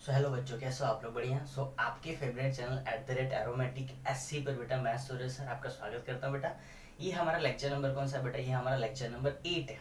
So hello बच्चों, कैसे हो आप लोग? बढ़िया। आपके फेवरेट चैनल @एरोमेटिक SC पर बेटा मैं सूरज सर आपका स्वागत करता हूँ बेटा। ये हमारा लेक्चर नंबर कौन सा है बेटा? ये हमारा लेक्चर नंबर 8 है।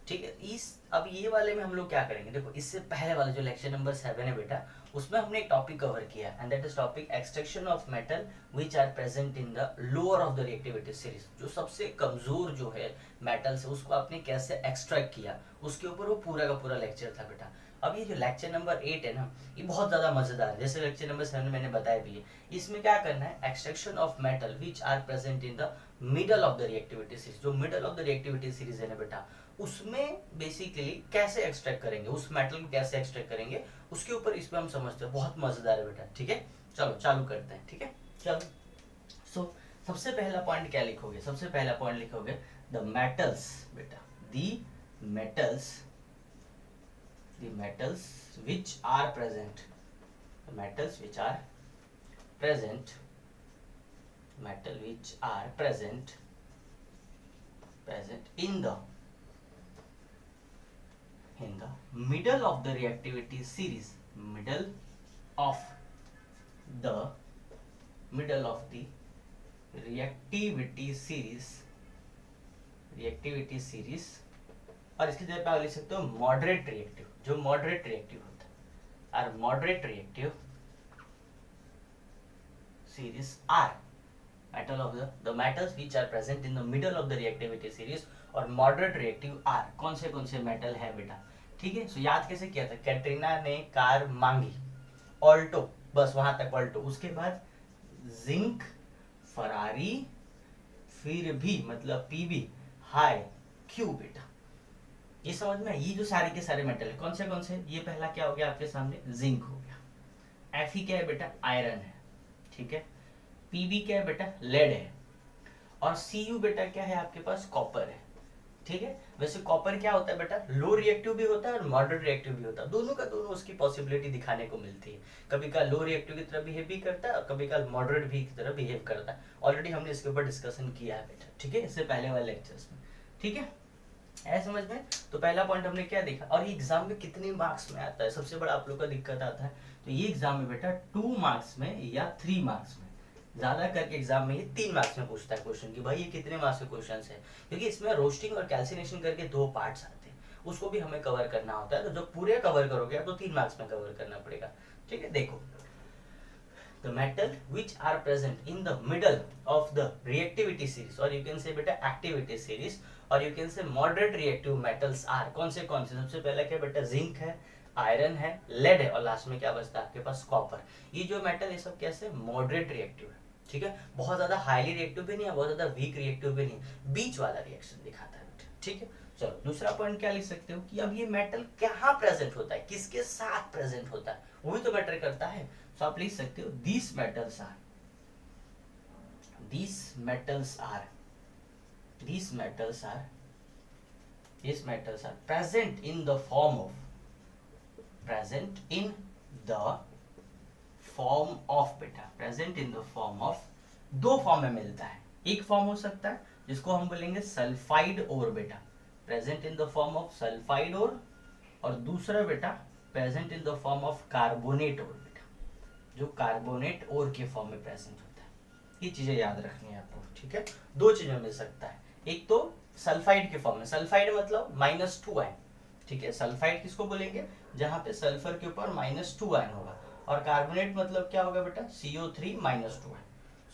ठीक है। इस अब ये वाले में हम लोग क्या करेंगे, देखो इससे पहले वाला जो लेक्चर नंबर 7 है बेटा, उसमें हमने एक टॉपिक कवर किया and that is topic extraction of metal which are present in the lower of the reactivity series. जो सबसे कमजोर जो है मेटल से, उसको आपने कैसे एक्सट्रैक्ट किया, उसके ऊपर वो पूरा का पूरा लेक्चर था बेटा। अब ये जो लेक्चर नंबर 8 है ना, ये बहुत ज्यादा मजेदार है। जैसे लेक्चर नंबर 7 मैंने बताया भी है, इसमें क्या करना है, extraction of metal which are present in the middle of the reactivity series. जो middle of the reactivity series है ना बेटा, उसमें बेसिकली कैसे एक्सट्रैक्ट करेंगे, उस मेटल को कैसे एक्सट्रैक्ट करेंगे, उसके ऊपर इस पे हम समझते हैं। बहुत मजेदार है बेटा। ठीक है, चलो चालू करते हैं। ठीक है, चलो। सो सबसे पहला पॉइंट क्या लिखोगे? सबसे पहला पॉइंट लिखोगे द मेटल्स बेटा, the metals, the metals which are present, the metals which are present, metal which are present in the middle of the reactivity series, of the middle of the reactivity series। और इसकी जगह पे आप लिख सकते हो moderate reactive. जो moderate reactive होता है, और moderate reactive series are metal of the metals which are present in the middle of the reactivity series और moderate reactive are कौन से मेटल है बेटा? ठीक है। सो याद कैसे किया था? कैटरीना ने कार मांगी, ऑल्टो, बस वहां तक ऑल्टो। उसके बाद जिंक, फरारी, फिर भी मतलब पीबी, हाई, क्यू बेटा। ये समझ में? ये जो सारे के सारे मेटल है कौन से? ये पहला क्या हो गया आपके सामने? जिंक हो गया। एफी क्या है बेटा? आयरन है। ठीक है। पीबी क्या है बेटा? लेड है। और सीयू बेटा क्या है आपके पास? कॉपर है। ठीक है। वैसे कॉपर क्या होता है बेटा? लो रिएक्टिव भी होता है और मॉडरेट रिएक्टिव भी होता है। दोनों का दोनों उसकी पॉसिबिलिटी दिखाने को मिलती है। कभी का लो रिएक्टिव की तरह बिहेव भी करता है और कभी का मॉडरेट भी की तरह बिहेव करता है। ऑलरेडी हमने इसके ऊपर डिस्कशन किया है बेटा। ठीक है, इससे पहले वाले लेक्चर्स में। ठीक है, है समझ में? तो पहला पॉइंट हमने क्या देखा, और ये एग्जाम में कितने मार्क्स में आता है, सबसे बड़ा आप लोग का दिक्कत आता है। तो ये एग्जाम में बेटा 2 मार्क्स में या 3 मार्क्स में, ज्यादा करके एग्जाम में ये 3 मार्क्स में पूछता है क्वेश्चन कि भाई ये कितने मार्क्स के क्वेश्चन है। क्योंकि इसमें रोस्टिंग और कैल्सिनेशन करके 2 पार्ट्स आते हैं, उसको भी हमें कवर करना होता है। तो जब पूरे कवर करोगे तो 3 मार्क्स में कवर करना पड़ेगा। ठीक है, देखो the metal which are present in the middle of the reactivity series, or you can say बेटा activity series, और you can say moderate reactive metals are कौन से? सबसे पहला क्या बेटा? जिंक है, आयरन है, लेड है, और लास्ट में क्या बचता है आपके पास? कॉपर। ये जो मेटल ये सब कैसे? मॉडरेट रिएक्टिव है। ठीक है, बहुत ज्यादा हाईली रिएक्टिव भी नहीं है, बहुत ज्यादा वीक रिएक्टिव भी नहीं है, बीच वाला रिएक्शन दिखाता है बेटा। ठीक है, चलो दूसरा पॉइंट क्या लिख सकते हो कि अब ये मेटल कहाँ प्रेजेंट होता है, किसके साथ प्रेजेंट होता है, वो भी तो मैटर करता है। तो आप लिख सकते हो these metals are present in the form of दो फॉर्म में मिलता है। एक फॉर्म हो सकता है जिसको हम बोलेंगे सल्फाइड ओर बेटा, present in the form of sulphide ore, और दूसरा बेटा present in the form of carbonate ore बेटा, जो कार्बोनेट ओर के फॉर्म में प्रेजेंट होता है। ये चीजें याद रखनी है आपको। ठीक है, 2 चीजें मिल सकता है, एक तो सल्फाइड के फॉर्म में, सल्फाइड मतलब -2 आयन। ठीक है, सल्फाइड किसको बोलेंगे? जहां पे सल्फर के ऊपर -2 आयन होगा, और कार्बोनेट मतलब क्या होगा बेटा? CO3 -2 ion.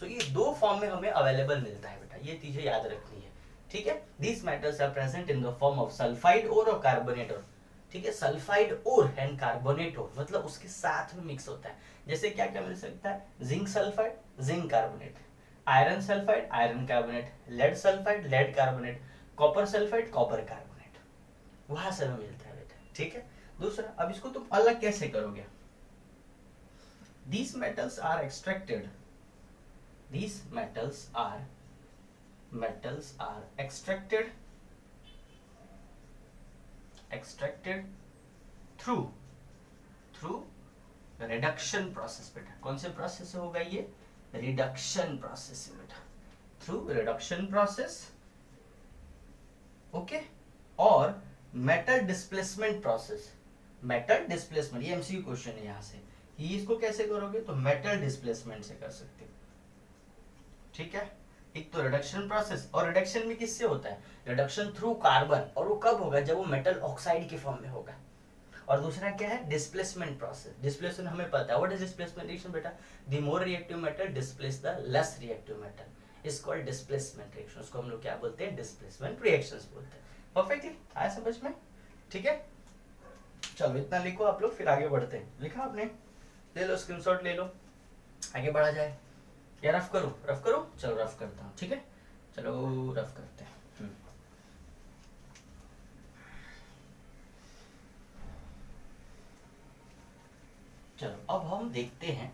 सो ये 2 फॉर्म में हमें अवेलेबल मिलता है बेटा, ये चीजें याद रखनी है। ठीक है, this metals are present in the form of sulphide ore और कार्बोनेट ओर। ठीक है, sulphide ore and carbonate ore मतलब उसके साथ में मिक्स होता है। जैसे क्या क्या मिल सकता है? Zinc sulphide, zinc carbonate, iron sulphide, iron carbonate, lead sulphide, lead carbonate, copper sulphide, copper carbonate, वहां से हमें मिलता है बेटा। ठीक है, दूसरा अब इसको तुम अलग कैसे करोगे? These metals are extracted, these metals are extracted through reduction process बेटा। कौन से प्रोसेस से होगा ये? रिडक्शन प्रोसेस से बेटा, थ्रू रिडक्शन प्रोसेस। ओके, और metal displacement process, metal displacement, ये एमसीक्यू क्वेश्चन है यहाँ से, ये इसको कैसे करोगे, तो मेटल डिस्प्लेसमेंट से कर सकते हो, ठीक है। एक तो रिडक्शन प्रोसेस, और रिडक्शन भी किससे होता है, रिडक्शन थ्रू कार्बन, और वो कब होगा, जब वो मेटल ऑक्साइड के फॉर्म में होगा। और दूसरा क्या है, डिस्प्लेसमेंट प्रोसेस। डिस्प्लेसमेंट हमें पता है, व्हाट इज डिस्प्लेसमेंट रिएक्शन बेटा, the more reactive metal displace the less reactive metal is called displacement reaction. उसको हम लोग क्या बोलते हैं, डिस्प्लेसमेंट रिएक्शंस बोलते हैं। परफेक्टली आया समझ में, ठीक है। चलो इतना लिखो आप लोग, फिर आगे बढ़ते हैं। लिखा आपने, ले लो स्क्रीनशॉट ले लो, आगे बढ़ा जाए। या रफ करो, रफ करो, चलो रफ करता हूँ, ठीक है, चलो रफ करते हैं। चलो अब हम देखते हैं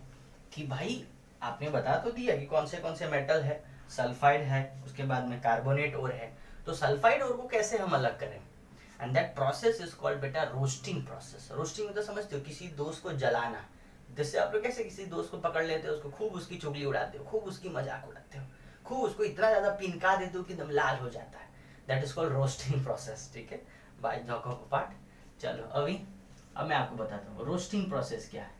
कि भाई आपने बता तो दिया कि कौन से मेटल है, सल्फाइड है, उसके बाद में कार्बोनेट और है। तो सल्फाइड और को कैसे हम अलग करें, and that process is called बेटा रोस्टिंग प्रोसेस। रोस्टिंग मतलब समझते हो, किसी दोस्त को जलाना। जैसे आप लोग कैसे किसी दोस्त को पकड़ लेते हो, उसको खूब उसकी चुगली उड़ाते हो, खूब उसकी मजाक उड़ाते हो, खूब उसको इतना ज्यादा पिनका देते हो कि एकदम लाल हो जाता है, that is called roasting process, ठीक है, बाय जॉकब पार्ट। चलो अभी अब मैं आपको बताता हूँ रोस्टिंग प्रोसेस क्या है।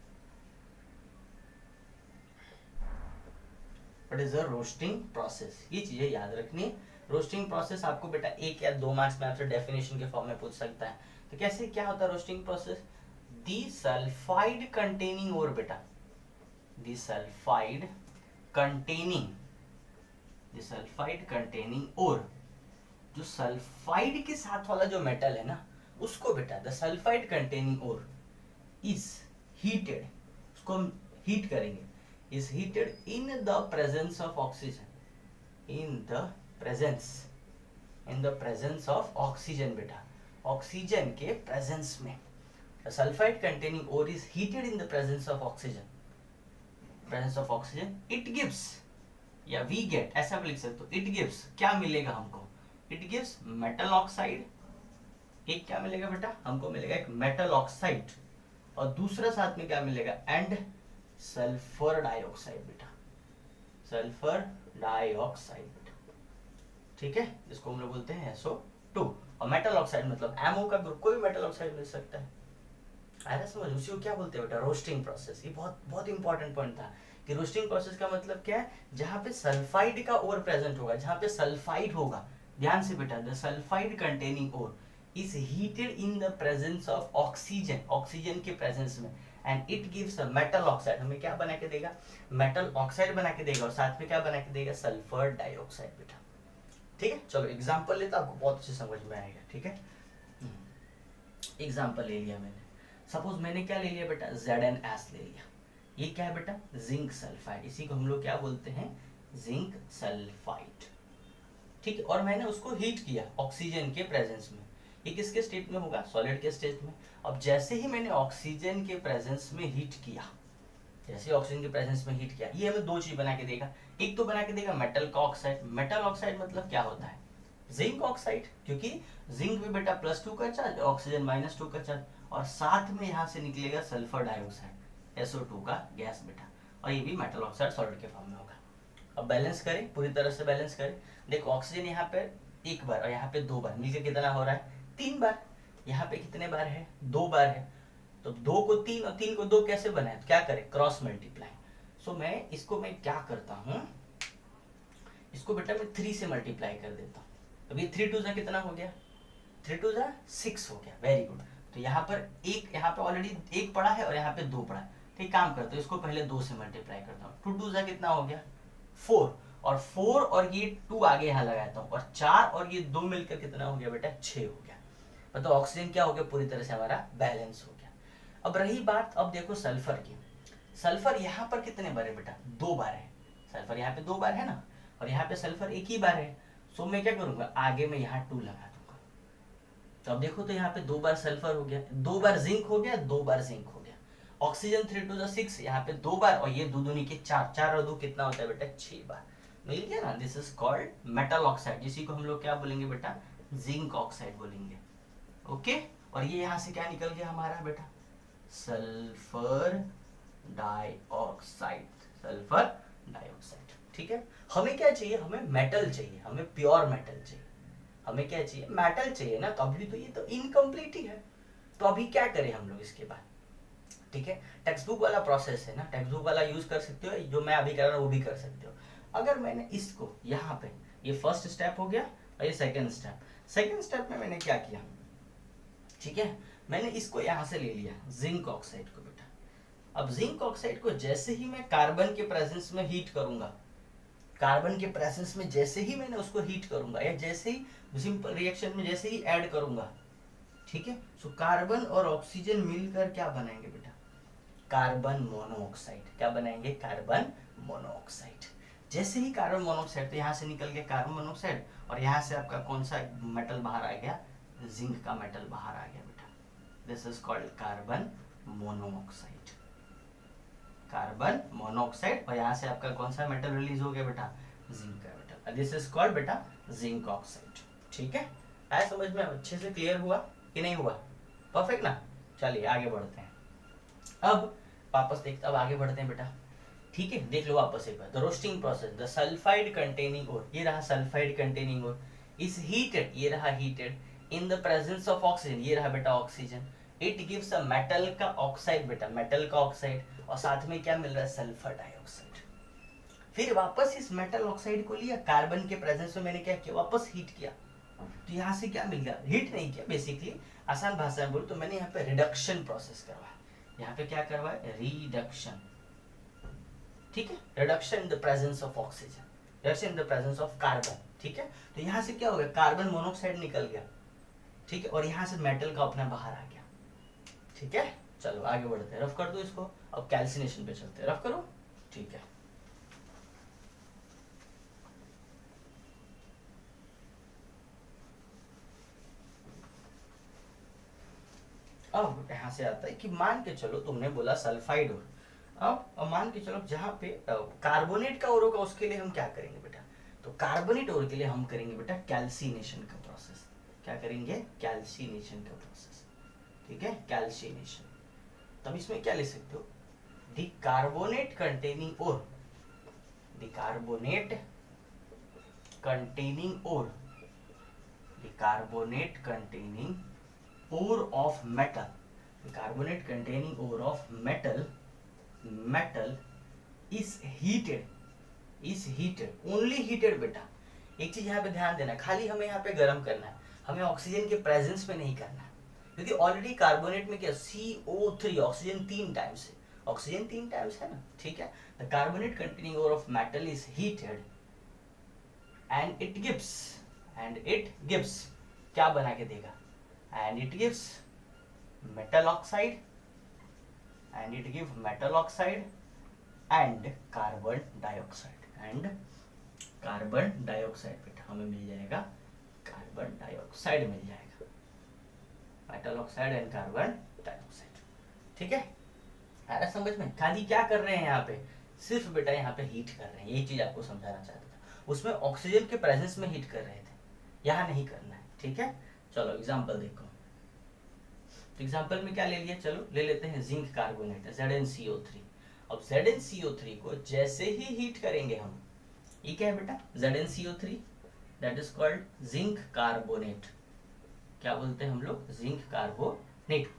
What is the roasting process, ये चीजें याद रखनी है। रोस्टिंग प्रोसेस आपको बेटा 1 या 2 मार्क्स में आपसे डेफिनेशन के फॉर्म में पूछ सकता है। तो कैसे क्या होता है रोस्टिंग प्रोसेस, दी सल्फाइड कंटेनिंग और बेटा, दी सल्फाइड कंटेनिंग, दी सल्फाइड कंटेनिंग और, जो सल्फाइड के साथ वाला जो मेटल है ना, उसको बेटा द सल्फाइड कंटेनिंग और इज हीटेड, उसको हम हीट करेंगे, is heated in the presence of oxygen, in the presence of oxygen बेटा, ऑक्सीजन के प्रेजेंस में। सल्फाइड कंटेनिंग और is heated in the presence of oxygen, it gives, या we get, ऐसा भी लिख सकते हो, it gives क्या मिलेगा हमको, it gives metal oxide, एक क्या मिलेगा बेटा, हमको मिलेगा एक मेटल ऑक्साइड, और दूसरा साथ में क्या मिलेगा, एंड सल्फर डाइऑक्साइड बेटा, सल्फर डाइऑक्साइड बेटा, ठीक है, जिसको हम लोग बोलते हैं SO2। और मेटल ऑक्साइड मतलब एमओ का ग्रुप, कोई भी मेटल ऑक्साइड मिल सकता है। आया समझ, उसी को क्या बोलते हैं बेटा, रोस्टिंग प्रोसेस। ये बहुत बहुत इंपॉर्टेंट पॉइंट था कि रोस्टिंग प्रोसेस का मतलब क्या है, जहां पे सल्फाइड का ओर प्रेजेंट होगा, जहां पे सल्फाइड होगा, ध्यान से बेटा, the sulphide containing ore is heated in the presence of oxygen, oxygen के प्रेजेंस में, and it gives a metal oxide, हमें क्या बना के देगा, मेटल ऑक्साइड बना के देगा, और साथ में क्या बना के देगा, सल्फर डाइऑक्साइड बेटा, ठीक है। चलो एग्जांपल लेता, आपको बहुत अच्छे समझ में आएगा, ठीक है। एग्जांपल ले लिया मैंने, सपोज मैंने क्या ले लिया बेटा, ZnS ले लिया, ये क्या है बेटा, जिंक सल्फाइड, इसी को हम लोग क्या बोलते हैं, जिंक सल्फाइड, ठीक है। और मैंने उसको हीट किया ऑक्सीजन के प्रेजेंस में, ये किसके स्टेट में होगा, सॉलिड के स्टेट में। अब जैसे ही मैंने ऑक्सीजन के प्रेजेंस में हीट किया, जैसे ऑक्सीजन के प्रेजेंस में हीट किया, ये हमें दो चीज बना के देगा, एक तो बना के देगा मेटल का ऑक्साइड, मेटल ऑक्साइड मतलब क्या होता है, जिंक ऑक्साइड, क्योंकि जिंक में बेटा +2 का चार्ज, ऑक्सीजन -2 का चार्ज, और साथ में यहाँ से निकलेगा सल्फर डाइऑक्साइड SO2 का गैस बेटा, और ये भी मेटल ऑक्साइड सॉलिड के फॉर्म में होगा। अब बैलेंस करें, पूरी तरह से बैलेंस करें, देखो ऑक्सीजन यहाँ पे 1 बार और यहाँ पे 2 बार, मिलकर कितना हो रहा है, 3 बार। यहाँ पे कितने बार है, 2 बार है, तो 2 को 3 और 3 को 2 कैसे बनाए, तो क्या करें, क्रॉस मल्टीप्लाई। सो मैं इसको मैं क्या करता हूँ, इसको बेटा मैं 3 से मल्टीप्लाई कर देता हूँ। अब ये 3 2 कितना हो गया, 3 2 6 हो गया, वेरी गुड। तो यहाँ पर एक, यहाँ पे ऑलरेडी 1 पड़ा है और यहाँ पे 2 पड़ा है, ठीक, काम करता हूँ, इसको पहले 2 से मल्टीप्लाई करता हूँ, 2 2 कितना हो गया, 4, और 4 और ये 2 आगे यहाँ लगाता हूँ, और 4 और ये 2 मिलकर कितना हो गया बेटा, 6 हो गया। मतलब ऑक्सीजन क्या हो गया, पूरी तरह से हमारा बैलेंस हो गया। अब रही बात, अब देखो सल्फर की, सल्फर यहाँ पर कितने बार है बेटा, 2 बार है, सल्फर यहाँ पे 2 बार है ना, और यहाँ पे सल्फर 1 ही बार है। सो मैं क्या करूंगा, आगे में यहाँ 2 लगा दूंगा, तो अब देखो तो यहाँ पे 2 बार सल्फर हो गया, 2 बार जिंक हो गया, 2 बार जिंक हो गया, ऑक्सीजन 3 2 6, यहाँ पे 2 बार, और ये 2 दूनी के 4, 4 और 2 कितना होता है बेटा, 6 बार, मिल गया ना। This is called metal oxide, जिसी को हम लोग क्या बोलेंगे बेटा, जिंक ऑक्साइड बोलेंगे, ओके। और ये यहाँ से क्या निकल गया हमारा बेटा, सल्फर डाइऑक्साइड, सल्फर डाइऑक्साइड, ठीक है। हमें क्या चाहिए, हमें मेटल चाहिए, हमें प्योर मेटल चाहिए, हमें क्या चाहिए, मेटल चाहिए ना, तो अभी तो ये तो इनकम्प्लीट ही है, तो अभी क्या करें हम लोग इसके बाद, ठीक है। टेक्स्ट बुक वाला प्रोसेस है ना, टेक्स्ट बुक वाला यूज कर सकते हो, जो मैं अभी कर रहा हूँ वो भी कर सकते हो। अगर मैंने इसको यहाँ पे, ये फर्स्ट स्टेप हो गया और ये सेकंड स्टेप में मैंने क्या किया, ठीक है, मैंने इसको यहाँ से ले लिया जिंक ऑक्साइड को बेटा। अब जिंक ऑक्साइड को जैसे ही मैं कार्बन के प्रेजेंस में हीट करूंगा, कार्बन के प्रेजेंस में जैसे ही मैंने उसको हीट करूंगा या जैसे ही सिंपल रिएक्शन में जैसे ही ऐड करूंगा, ठीक है, सो कार्बन और ऑक्सीजन मिलकर क्या बनाएंगे बेटा, कार्बन मोनोऑक्साइड। क्या बनाएंगे, कार्बन मोनोऑक्साइड। जैसे ही कार्बन मोनोऑक्साइड, तो यहाँ से निकल गया कार्बन मोनोऑक्साइड और यहाँ से आपका कौन सा मेटल बाहर आ गया, जिंक का मेटल बाहर आ गया बेटा। This is called carbon monoxide, carbon monoxide. और यहाँ से आपका कौन सा मेटल रिलीज हो गया बेटा, जिंक का मेटल। दिस इज कॉल्ड बेटा जिंक ऑक्साइड। ठीक है, आया समझ में, अच्छे से क्लियर हुआ कि नहीं हुआ, परफेक्ट ना। चलिए आगे बढ़ते हैं। अब वापस देखते, अब आगे बढ़ते हैं बेटा, ठीक है, देख लो वापस एक बार। The roasting process, the sulphide containing ore, ये रहा sulphide containing ore, is heated, ये रहा heated in the presence of oxygen, ये रहा बेटा oxygen. It gives a metal का ऑक्साइड बेटा, मेटल का ऑक्साइड, और साथ में क्या मिल रहा है, सल्फर डाइऑक्साइड। फिर वापस इस मेटल ऑक्साइड को लिया, कार्बन के प्रेजेंस में मैंने क्या किया, वापस हीट किया, तो यहाँ से क्या मिल गया, हीट नहीं किया, बेसिकली आसान भाषा में बोल तो मैंने यहाँ पे रिडक्शन प्रोसेस करवाया। यहाँ पे क्या करवाया, रिडक्शन, ठीक है, reduction in the presence of oxygen, reduction in the presence of carbon, ठीक है। तो यहाँ से क्या हो गया, कार्बन मोनोऑक्साइड निकल गया, ठीक है, और यहाँ से मेटल का अपना बाहर आ गया, ठीक है। चलो आगे बढ़ते हैं, रफ कर दो इसको। अब कैल्सिनेशन पे चलते हैं, रफ करो, ठीक है। अब यहाँ से आता है कि मान के चलो तुमने बोला सल्फाइड ओर, अब मान के चलो जहाँ पे कार्बोनेट का ओर होगा उसके लिए हम क्या करेंगे बेटा, तो कार्बोनेट ओर के लिए हम करेंगे बेटा कैल्सिनेशन का प्रोसेस। क्या करेंगे, कैल्सिनेशन का प्रोसेस, ठीक है, कैल्सिनेशन। तब इसमें क्या ले सकते हो, the carbonate containing ore, the carbonate containing ore, the carbonate containing ore of metal, the carbonate containing ore of metal is heated, only heated बेटा। एक चीज यहाँ पे ध्यान देना, खाली हमें यहाँ पे गर्म करना है, हमें ऑक्सीजन के प्रेजेंस में नहीं करना है, क्योंकि ऑलरेडी कार्बोनेट में क्या CO3, ऑक्सीजन 3 टाइम्स है, ऑक्सीजन 3 टाइम्स है ना, ठीक है। The carbonate containing ore of metal is heated and it gives क्या बना के देगा, and it gives metal oxide and carbon dioxide बेटा, हमें मिल जाएगा कार्बन डाइऑक्साइड मिल जाएगा, metal oxide and carbon dioxide, ठीक है। आ रहा समझ में, खाली क्या कर रहे हैं यहाँ पे, सिर्फ बेटा यहाँ पे हीट कर रहे हैं, ये चीज आपको समझाना चाहता था। उसमें ऑक्सीजन के प्रेजेंस में हीट कर रहे थे, यहाँ नहीं करना है, ठीक है। चलो एग्जाम्पल देखो, एग्जाम्पल में क्या ले लिया, चलो ले लेते हैं जिंक कार्बोनेट ZnCO3। अब ZnCO3 को जैसे ही हीट करेंगे हम, ये क्या है बेटा, ZnCO3, that is called zinc carbonate. क्या बोलते हैं हम लोग, जिंक कार्बोनेट।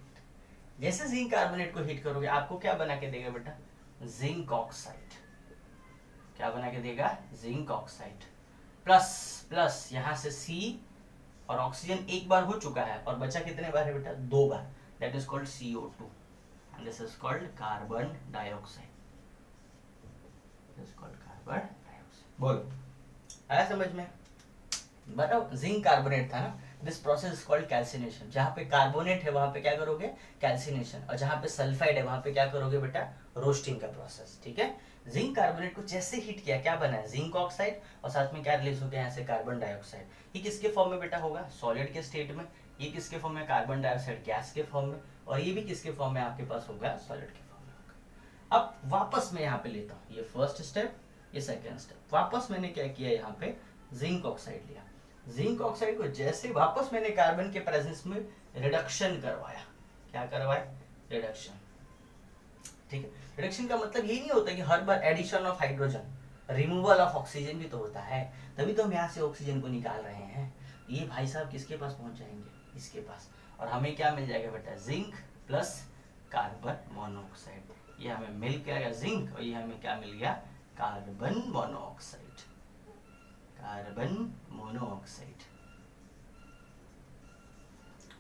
जैसे जिंक कार्बोनेट को हीट करोगे आपको क्या बना के देगा बेटा, जिंक ऑक्साइड। क्या बना के देगा, जिंक ऑक्साइड प्लस यहाँ से C, और ऑक्सीजन एक बार हो चुका है और बचा कितने बार है बेटा, 2 बार, that is called CO2 and this is called carbon dioxide, this is called carbon dioxide. बोलो आया समझ में, बताओ, जिंक कार्बोनेट था ना, this process is called calcination. जहाँ पे कार्बोनेट है वहां पे क्या करोगे, कैल्सिनेशन, और जहाँ पे सल्फाइड है वहां पे क्या करोगे बेटा, रोस्टिंग का प्रोसेस, ठीक है। जिंक कार्बोनेट को जैसे हीट किया क्या बना है, जिंक ऑक्साइड, और साथ में क्या रिलीज हो गया यहाँ से, कार्बन डाइऑक्साइड। ये किसके फॉर्म में बेटा होगा, सॉलिड के स्टेट में, ये किसके फॉर्म में, कार्बन डाइऑक्साइड गैस के फॉर्म में, और ये भी किसके फॉर्म में आपके पास होगा, सॉलिड के फॉर्म में होगा। अब वापस मैं यहाँ पे लेता हूँ, ये फर्स्ट स्टेप, ये सेकेंड स्टेप, वापस मैंने क्या किया, यहाँ पे जिंक ऑक्साइड लिया, जिंक ऑक्साइड को जैसे वापस मैंने कार्बन के प्रेजेंस में रिडक्शन करवाया, क्या करवाया, रिडक्शन, ठीक है। रिडक्शन का मतलब ये नहीं होता कि हर बार addition of hydrogen, removal of oxygen भी तो होता है, तभी तो हम यहाँ से ऑक्सीजन को निकाल रहे हैं। ये भाई साहब किसके पास पहुंच जाएंगे, इसके पास, और हमें क्या मिल जाएगा बेटा, जिंक प्लस कार्बन मोनोऑक्साइड। ये हमें मिल के आएगा जिंक और ये हमें क्या मिल गया, carbon monoxide, carbon monoxide.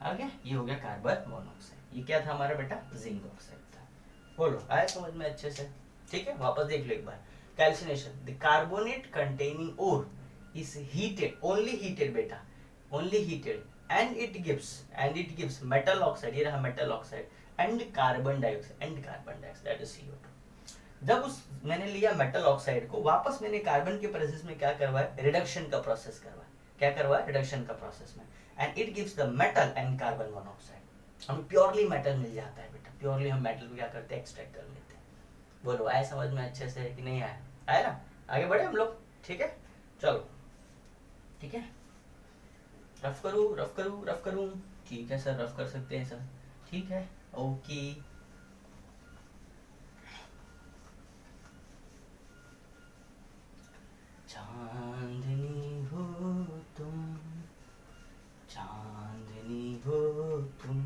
Okay, ये हो गया कार्बन मोनोऑक्साइड। ये क्या था हमारा बेटा, जिंक ऑक्साइड था। बोलो आया समझ में अच्छे से? ठीक है, वापस देख लो एक बार। Calcination, the carbonate containing ore is heated, only heated बेटा, only heated, and it gives metal oxide, ये रहा metal oxide, and carbon dioxide, that is CO2। जब उस मैंने लिया मेटल ऑक्साइड को, वापस मैंने कार्बन के प्रेजेंस में क्या करवाया, रिडक्शन का प्रोसेस करवाया। क्या करवाया, रिडक्शन का प्रोसेस में, and it gives the metal and carbon monoxide. हमें प्योरली मेटल मिल जाता है बेटा, प्योरली हम मेटल को क्या करते हैं, एक्सट्रैक्ट कर लेते हैं। बोलो आया समझ में अच्छे से कि नहीं आया? आया ना? आगे बढ़े हम लोग, ठीक है, चलो ठीक है, रफ करूं, ठीक है सर, रफ कर सकते हैं सर, ठीक है, ओके। चांदनी हो तुम, चांदनी हो तुम,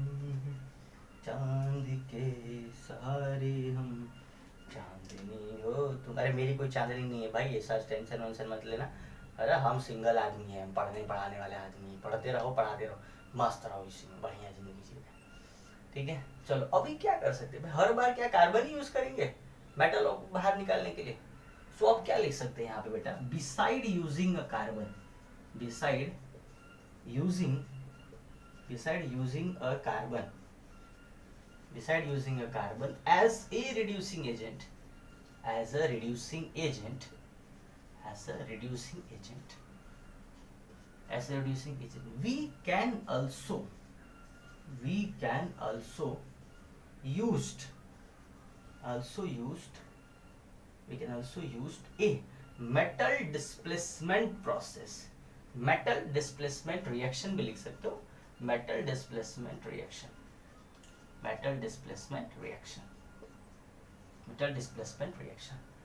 चांद के सहारे हम, चांदनी हो तुम। अरे मेरी कोई चांदनी नहीं है भाई, ऐसा टेंशन वेंशन मत लेना। अरे हम सिंगल आदमी हैं, पढ़ने पढ़ाने वाले आदमी, पढ़ते रहो पढ़ाते रहो, मस्त रहो, इसी में बढ़िया जिंदगी जियो, ठीक है। चलो अभी क्या कर सकते हैं, हर बार क्या कार्बन ही यूज करेंगे मेटल बाहर निकालने के लिए? सो अब क्या लिख सकते हैं यहाँ पे बेटा, beside using a carbon, beside using a carbon, beside using a carbon as a reducing agent, we can also used a metal displacement process, metal displacement reaction भी लिख सकते हो, metal displacement reaction,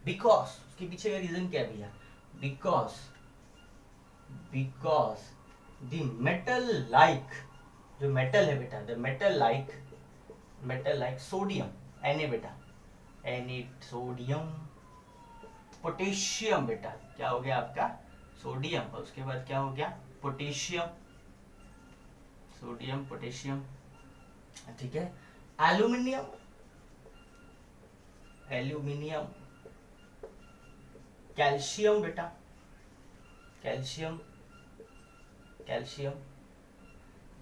because उसके पीछे का reason क्या भैया, because the metal like, जो मेटल है बेटा, the metal like sodium, Na बेटा, Na सोडियम, पोटेशियम बेटा, क्या हो गया आपका, सोडियम, और उसके बाद क्या हो गया, पोटेशियम, सोडियम पोटेशियम, ठीक है। एल्यूमिनियम, कैल्शियम बेटा, calcium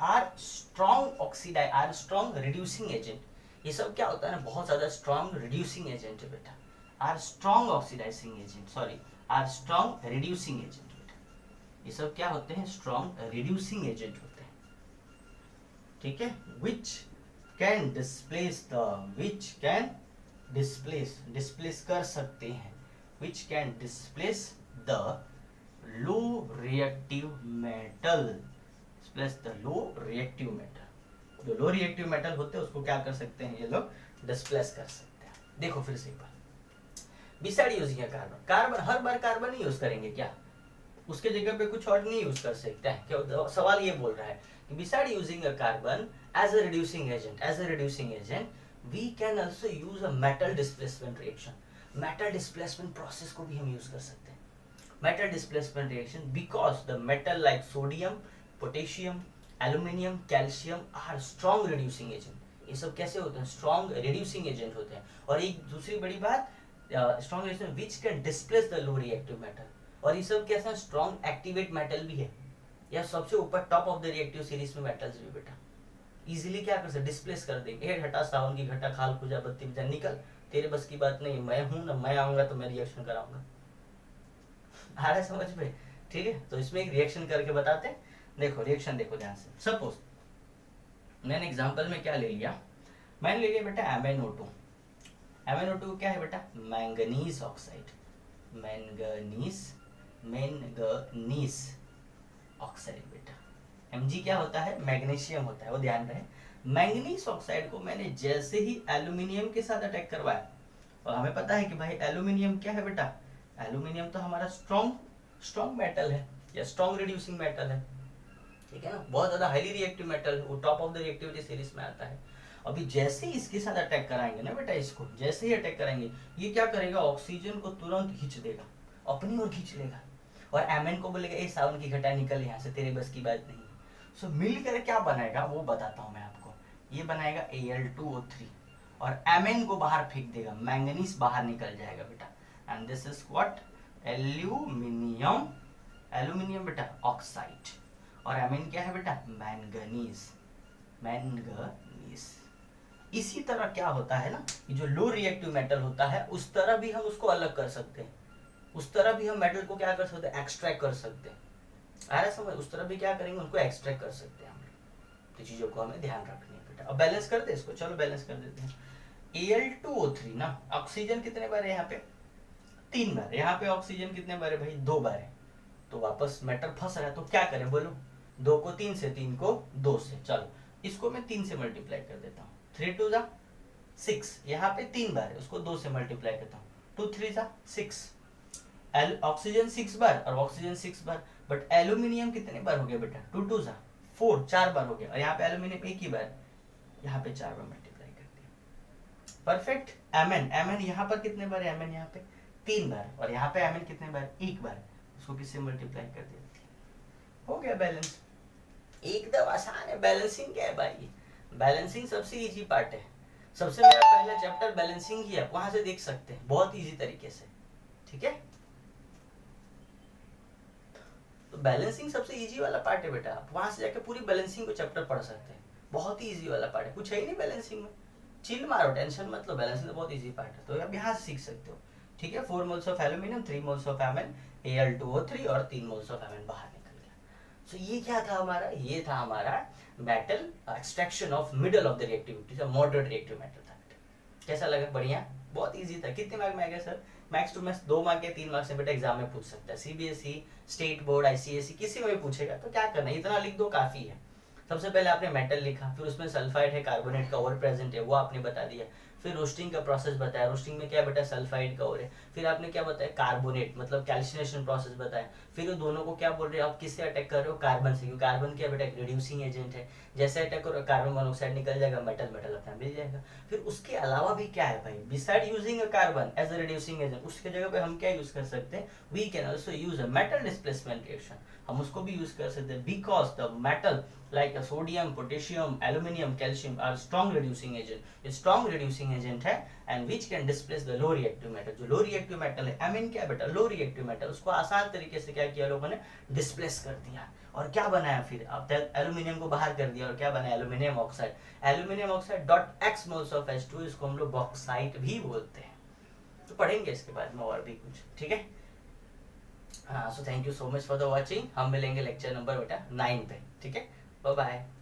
are strong reducing agent. ये सब क्या होता है ना, बहुत ज्यादा स्ट्रॉन्ग रिड्यूसिंग एजेंट है बेटा, आर स्ट्रॉन्ग रिड्यूसिंग एजेंट बेटा। ये सब क्या होते हैं, स्ट्रॉन्ग रिड्यूसिंग एजेंट होते हैं, ठीक है। विच कैन डिस्प्लेस कर सकते हैं, which can displace the low reactive metal, जो लो रिएक्टिव मेटल होते हैं उसको क्या कर सकते हैं, ये लोग डिस्प्लेस कर सकते हैं। देखो फिर से एक बार, बिसाइड यूजिंग कार्बन, हर बार कार्बन ही यूज करेंगे क्या, उसके जगह पे कुछ और नहीं यूज कर सकते हैं क्या? सवाल ये बोल रहा है कि beside using a carbon as a reducing agent we can also use a metal displacement reaction, metal displacement process को भी हम यूज कर सकते हैं, metal displacement reaction, because the metal like sodium, potassium, aluminium, calcium are strong reducing agent. ये सब कैसे होते हैं, स्ट्रॉन्ग रिड्यूसिंग एजेंट होते हैं। और एक दूसरी बड़ी बात, strong reducing which can displace the low reactive metal, और ये सब कैसा स्ट्रॉन्ग एक्टिवेट मेटल भी है, या सबसे ऊपर top of the reactive series में मेटल्स भी बेटा इजीली क्या कर सकते, डिस्प्लेस कर देंगे। हेड हटा, सावन की घटा, खाल खुजा, बत्ती बजा, निकल, तेरे बस की बात नहीं, मैं हूं ना, मैं आऊंगा तो मैं रिएक्शन कराऊंगा। आ रहा है समझ में, ठीक है। तो इसमें एक रिएक्शन करके बताते हैं, देखो रिएक्शन देखो ध्यान से। सपोज मैंने एग्जांपल में क्या ले लिया, मैंने ले लिया बेटा MnO2 क्या है बेटा, मैंगनीज ऑक्साइड, मैंगनीज ऑक्साइड बेटा। Mg क्या होता है, मैग्नीशियम होता है, वो ध्यान रहे। मैंगनीज ऑक्साइड को मैंने जैसे ही एल्यूमिनियम के साथ अटैक करवाया, और हमें पता है कि भाई एल्यूमिनियम क्या है बेटा, एल्यूमिनियम तो हमारा स्ट्रॉन्ग मेटल है, या स्ट्रॉन्ग रिड्यूसिंग मेटल है, ठीक है ना, बहुत ज्यादा हाईली रिएक्टिव मेटल, वो top of the reactivity series में आता है। अभी जैसे ही इसके साथ अटैक कराएंगे ना बेटा, इसको जैसे ही अटैक करेंगे, ये क्या करेगा, ऑक्सीजन को तुरंत खींच देगा, अपनी ओर खींच लेगा, और एमएन को बोलेगा ए सावन की घटा निकल यहाँ से, तेरे बस की बात नहीं। सो मिलकर क्या बनाएगा वो बताता हूँ मैं आपको। ये बनाएगा Al2O3 और एमएन को बाहर फेंक देगा, मैंगनीज बाहर निकल जाएगा बेटा, and this is what, aluminium, aluminium बेटा ऑक्साइड, और एमएन क्या है बेटा, मैंगनीज, मैंगनीज। इसी तरह क्या होता है ना, जो लो रिएक्टिव मेटल होता है उस तरह भी हम उसको अलग कर सकते हैं, उस तरह भी हम मेटल को क्या कर सकते हैं, एक्सट्रैक्ट कर सकते हैं। आ रहा समझ, उस तरह भी क्या करेंगे, उनको एक्सट्रैक्ट कर सकते हैं हम लोग। तो चीजों को हमें ध्यान रखनी है बेटा। अब बैलेंस करते हैं इसको, चलो बैलेंस कर देते हैं। Al2O3 ना, ऑक्सीजन कितने बार है यहाँ पे, 3 बार। यहाँ पे ऑक्सीजन कितने बार है भाई, 2 बार है। तो वापस मेटल फंस रहा है, तो क्या करें बोलो, 2 को 3 से, 3 को 2 से। चलो इसको मैं 3 से मल्टीप्लाई कर देता हूँ, 3 2 जा 6, यहाँ पे 3 बार है, उसको 2 से मल्टीप्लाई करता हूँ, 2 3 जा 6। ऑक्सीजन 6 बार और ऑक्सीजन 6 बार, बट एल्यूमिनियम कितने बार हो गया बेटा, 2 2 जा 4, 4 बार हो गया, और यहाँ पे एल्यूमिनियम एक ही बार, यहाँ पे 4 बार मल्टीप्लाई कर दिया। परफेक्ट। एमएन, एमएन यहाँ पर कितने बार है, एमएन यहाँ पे 3 बार, और यहाँ पे एमएन कितने बार, 1 बार, उसको किससे मल्टीप्लाई कर दिया, हो गया बैलेंस। एकदम आसान है। बैलेंसिंग क्या है भाई, बैलेंसिंग सबसे इजी पार्ट है। सबसे मेरा पहला चैप्टर बैलेंसिंग ही है, वहां से देख सकते हैं बहुत इजी तरीके से, ठीक है। तो बैलेंसिंग सबसे इजी वाला पार्ट है बेटा, आप वहां से जाके पूरी बैलेंसिंग को चैप्टर पढ़ सकते हैं, बहुत ही इजी वाला पार्ट है, कुछ है ही नहीं बैलेंसिंग में। चिल मारो, टेंशन मत लो, बैलेंसिंग तो बहुत इजी पार्ट है, तो आप यहाँ से सीख सकते हो, ठीक है। 4 moles of aluminium, 3 moles of MN, Al2O3 और 3 मोल्स ऑफ एमएन बाहर निकल गया। सो ये क्या था हमारा, ये था हमारा metal extraction of middle of the reactivity, moderate reactive metal था। कैसा लगा, बढ़िया, बहुत इजी था। कितने मार्क में आ गया sir, max to max 2 mark या 3 मार्क से बेटा एग्जाम में पूछ सकता है, सीबीएसई, स्टेट बोर्ड, आईसीएसई, किसी में भी पूछेगा। तो क्या करना है, इतना लिख दो काफी है। सबसे पहले आपने मेटल लिखा, फिर उसमें सल्फाइड है, कार्बोनेट का और प्रेजेंट है, वो आपने बता दिया। फिर रोस्टिंग का प्रोसेस बताया, रोस्टिंग में क्या बेटा सल्फाइड का और है। फिर आपने क्या बताया, कार्बोनेट मतलब कैल्सिनेशन प्रोसेस बताया। फिर दोनों को क्या बोल रहे हो आप, किससे अटैक कर रहे हो, कार्बन से, क्योंकि कार्बन क्या बेटा एक रिड्यूसिंग एजेंट है। जैसे अटैक करो कार्बन मोनोऑक्साइड निकल जाएगा, मेटल मेटल अपना मिल जाएगा। फिर उसके अलावा भी क्या है भाई, beside using a carbon as a reducing agent, उसके जगह पे हम क्या यूज कर सकते हैं, we can also use a metal displacement reaction, हम उसको भी यूज कर सकते हैं। Because the metal like sodium, potassium, aluminum, calcium are strong reducing agent, ये strong reducing agent है and which can displace the low reactive metal। जो low reactive metal है, amine क्या बेटा, low reactive metal, उसको आसान तरीके से क्या किया लोगों ने, डिस्प्लेस कर दिया। और क्या बनाया फिर, अब एल्यूमिनियम को बाहर कर दिया, और क्या बनाया, aluminium oxide. Aluminium oxide dot x moles of H2, इसको हम लोग बॉक्साइट भी बोलते हैं। तो पढ़ेंगे इसके बाद में और भी कुछ, ठीक है। हाँ, so thank you so much for the watching. हम मिलेंगे लेक्चर नंबर बेटा 9 पे, ठीक है। Bye bye.